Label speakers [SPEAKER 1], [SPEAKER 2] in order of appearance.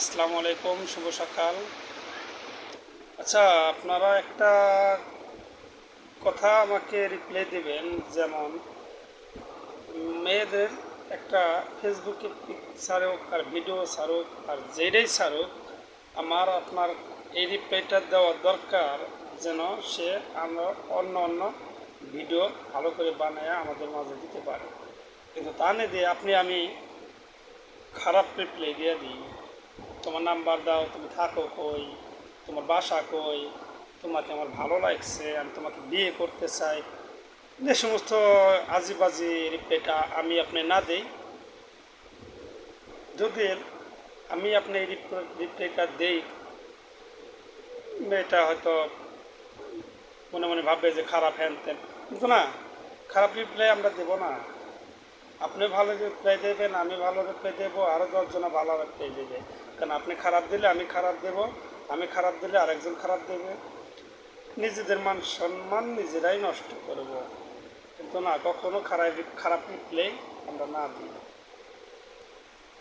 [SPEAKER 1] আসসালামু আলাইকুম, শুভ সকাল। আচ্ছা, আপনারা একটা কথা আমাকে রিপ্লাই দিবেন। যেমন মেয়েদের একটা ফেসবুকে পিক ছাড়ুক আর ভিডিও ছাড়ুক আর যেটাই ছাড়ুক, আমার আপনার এই রিপ্লাইটা দেওয়া দরকার, যেন সে আমরা অন্য অন্য ভিডিও ভালো করে বানায় আমাদের মাঝে দিতে পারে। কিন্তু তা না দিয়ে আমি খারাপ রিপ্লাই দিয়ে দিই। তোমার নাম্বার দাও, তুমি থাকো কই, তোমার বাসা কই, তোমাকে আমার ভালো লাগছে, আমি তোমাকে বিয়ে করতে চাই, যে সমস্ত আজিবাজি রিপ্লাইটা আপনি না দিই। যদি আপনি এই রিপ্লাইটা দেই, এটা হয়তো মনে মনে ভাববে যে খারাপ হ্যান ত্যান, কিন্তু না, খারাপ রিপ্লাই আমরা দেবো না। আপনি ভালো রিপ্লাই দেবেন, আমি ভালো রিপ্লাই দেবো, আরও 10 জনা ভালো রিপ্লাই দেবে। কারণ আপনি খারাপ দিলে আমি খারাপ দেব, আমি খারাপ দিলে আরেকজন খারাপ দেবে। নিজেদের মান সম্মান নিজেরাই নষ্ট করব। কিন্তু না, কখনো খারাপ রিপ্লাই আমরা না দিই।